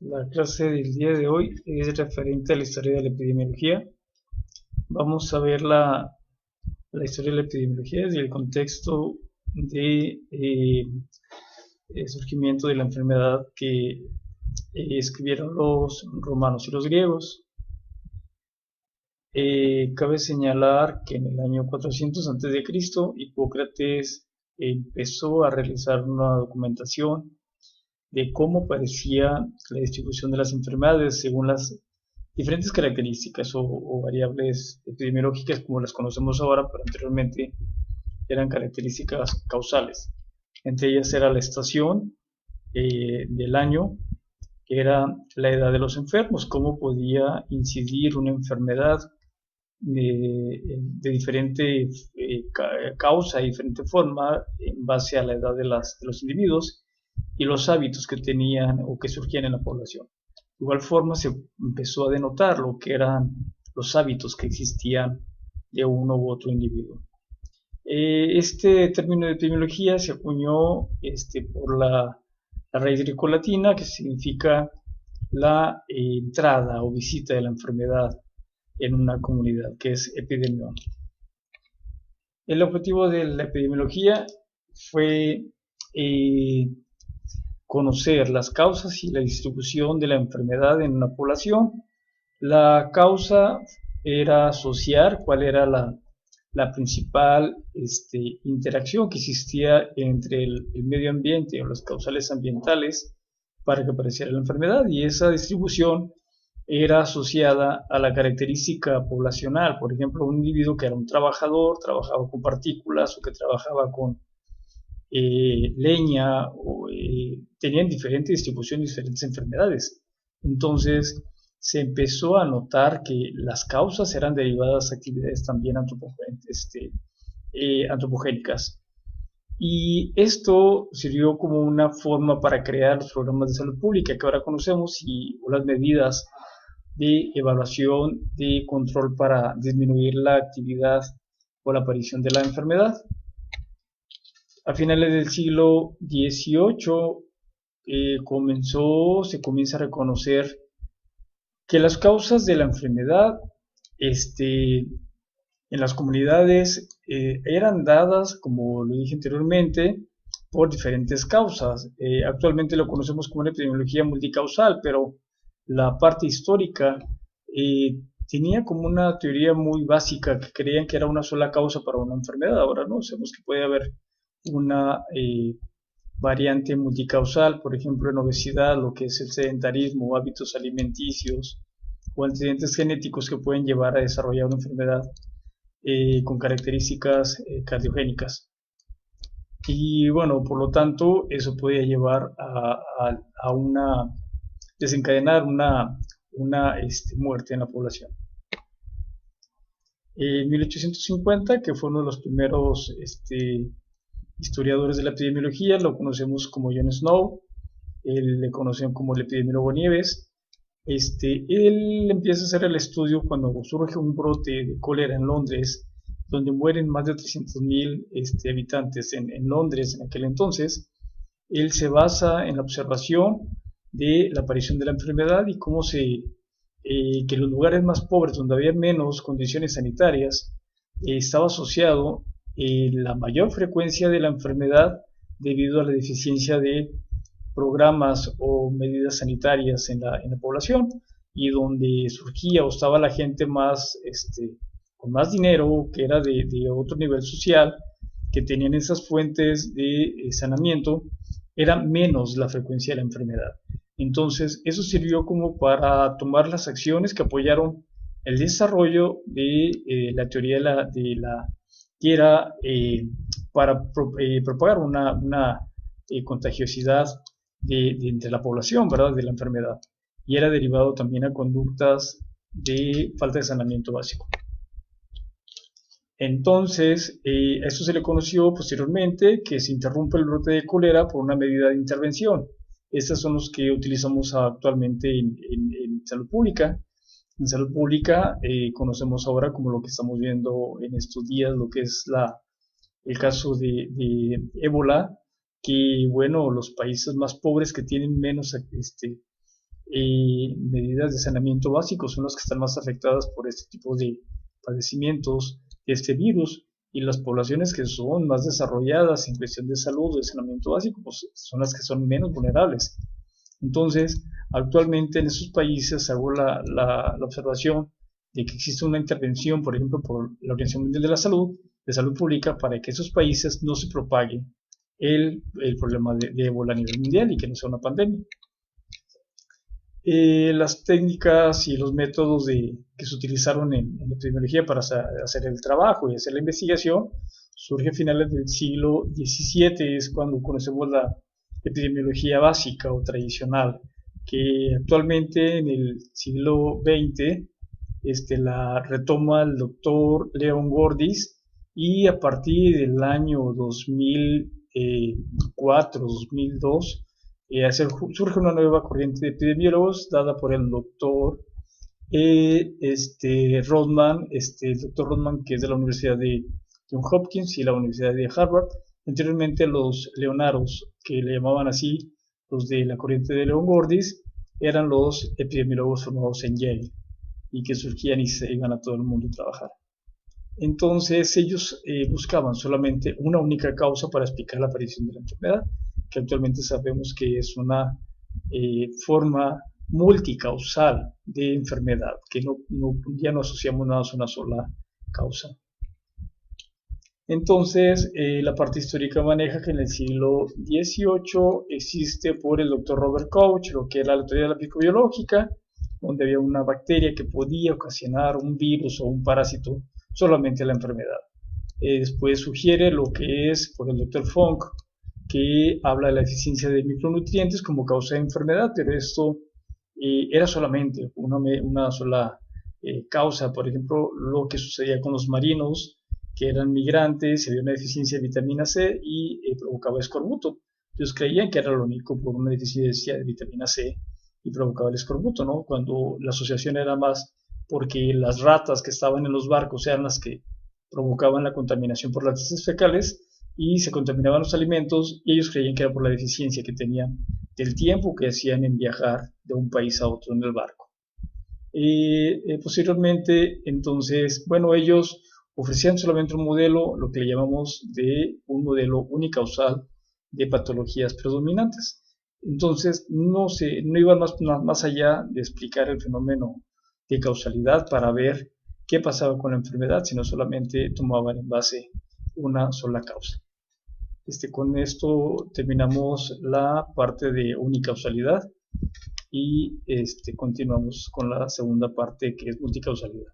La clase del día de hoy es referente a la historia de la epidemiología. Vamos a ver la historia de la epidemiología desde el contexto de el surgimiento de la enfermedad que escribieron los romanos y los griegos. Cabe señalar que en el año 400 a.C. Hipócrates empezó a realizar una documentación de cómo parecía la distribución de las enfermedades según las diferentes características o variables epidemiológicas como las conocemos ahora, pero anteriormente eran características causales. Entre ellas era la estación del año, que era la edad de los enfermos, cómo podía incidir una enfermedad de diferente causa y diferente forma en base a la edad de los individuos y los hábitos que tenían o que surgían en la población. De igual forma se empezó a denotar lo que eran los hábitos que existían de uno u otro individuo. Este término de epidemiología se acuñó por la raíz grecolatina que significa la entrada o visita de la enfermedad en una comunidad, que es epidemión. El objetivo de la epidemiología fue eh, conocer las causas y la distribución de la enfermedad en una población. La causa era asociar cuál era la principal interacción que existía entre el medio ambiente o las causales ambientales para que apareciera la enfermedad, y esa distribución era asociada a la característica poblacional. Por ejemplo, un individuo que era un trabajador, trabajaba con partículas o que trabajaba con leña, o, tenían diferente distribución y diferentes enfermedades. Entonces se empezó a notar que las causas eran derivadas de actividades también antropogénicas. Y esto sirvió como una forma para crear los programas de salud pública que ahora conocemos y las medidas de evaluación de control para disminuir la actividad o la aparición de la enfermedad. A finales del siglo XVIII se comienza a reconocer que las causas de la enfermedad en las comunidades eran dadas, como lo dije anteriormente, por diferentes causas. Actualmente lo conocemos como una epidemiología multicausal, pero la parte histórica tenía como una teoría muy básica que creían que era una sola causa para una enfermedad. Ahora no, sabemos que puede haber una variante multicausal, por ejemplo en obesidad, lo que es el sedentarismo, hábitos alimenticios o antecedentes genéticos que pueden llevar a desarrollar una enfermedad con características cardiogénicas. Y bueno, por lo tanto, eso podía llevar a una, desencadenar una muerte en la población. En 1850, que fue uno de los primeros historiadores de la epidemiología, lo conocemos como John Snow, él le conocen como el epidemiólogo Nieves. Él empieza a hacer el estudio cuando surge un brote de cólera en Londres, donde mueren más de 300.000 habitantes en Londres en aquel entonces. Él se basa en la observación de la aparición de la enfermedad y cómo que en los lugares más pobres, donde había menos condiciones sanitarias, estaba asociado la mayor frecuencia de la enfermedad debido a la deficiencia de programas o medidas sanitarias en la población, y donde surgía o estaba la gente más, con más dinero, que era de otro nivel social, que tenían esas fuentes de sanamiento, era menos la frecuencia de la enfermedad. Entonces, eso sirvió como para tomar las acciones que apoyaron el desarrollo de la teoría que era para propagar una contagiosidad entre la población, ¿verdad? De la enfermedad. Y era derivado también a conductas de falta de saneamiento básico. Entonces, esto se le conoció posteriormente que se interrumpe el brote de cólera por una medida de intervención. Estas son los que utilizamos actualmente en salud pública. En salud pública conocemos ahora como lo que estamos viendo en estos días, lo que es el caso de ébola, que bueno, los países más pobres que tienen menos medidas de saneamiento básico son las que están más afectadas por este tipo de padecimientos de este virus, y las poblaciones que son más desarrolladas en cuestión de salud, de saneamiento básico, pues son las que son menos vulnerables. Entonces, actualmente en esos países hago la observación de que existe una intervención, por ejemplo, por la Organización Mundial de la Salud, de Salud Pública, para que esos países no se propague el problema de ébola a nivel mundial y que no sea una pandemia. Las técnicas y los métodos que se utilizaron en epidemiología para hacer el trabajo y hacer la investigación surge a finales del siglo XVII, es cuando conocemos la epidemiología básica o tradicional, que actualmente en el siglo XX la retoma el doctor Leon Gordis, y a partir del año 2004-2002 surge una nueva corriente de epidemiólogos dada por el doctor Rodman, el doctor Rodman, que es de la Universidad de Johns Hopkins y la Universidad de Harvard. Anteriormente los leonaros, que le llamaban así, los de la corriente de Leon Gordis, eran los epidemiólogos formados en Yale y que surgían y se iban a todo el mundo a trabajar. Entonces ellos buscaban solamente una única causa para explicar la aparición de la enfermedad, que actualmente sabemos que es una forma multicausal de enfermedad, que ya no asociamos nada a una sola causa. Entonces, la parte histórica maneja que en el siglo XVIII existe por el doctor Robert Koch lo que era la teoría de la microbiológica, donde había una bacteria que podía ocasionar un virus o un parásito solamente la enfermedad. Después sugiere lo que es por el doctor Funk, que habla de la deficiencia de micronutrientes como causa de enfermedad, pero esto era solamente una sola causa. Por ejemplo, lo que sucedía con los marinos que eran migrantes, había una deficiencia de vitamina C y provocaba escorbuto. Ellos creían que era lo único por una deficiencia de vitamina C y provocaba el escorbuto, ¿no? Cuando la asociación era más porque las ratas que estaban en los barcos eran las que provocaban la contaminación por las heces fecales y se contaminaban los alimentos, y ellos creían que era por la deficiencia que tenían del tiempo que hacían en viajar de un país a otro en el barco. Posteriormente, entonces, bueno, ellos ofrecían solamente un modelo, lo que le llamamos de un modelo unicausal de patologías predominantes. Entonces, no iban más allá de explicar el fenómeno de causalidad para ver qué pasaba con la enfermedad, sino solamente tomaban en base una sola causa. Con esto terminamos la parte de unicausalidad y continuamos con la segunda parte, que es multicausalidad.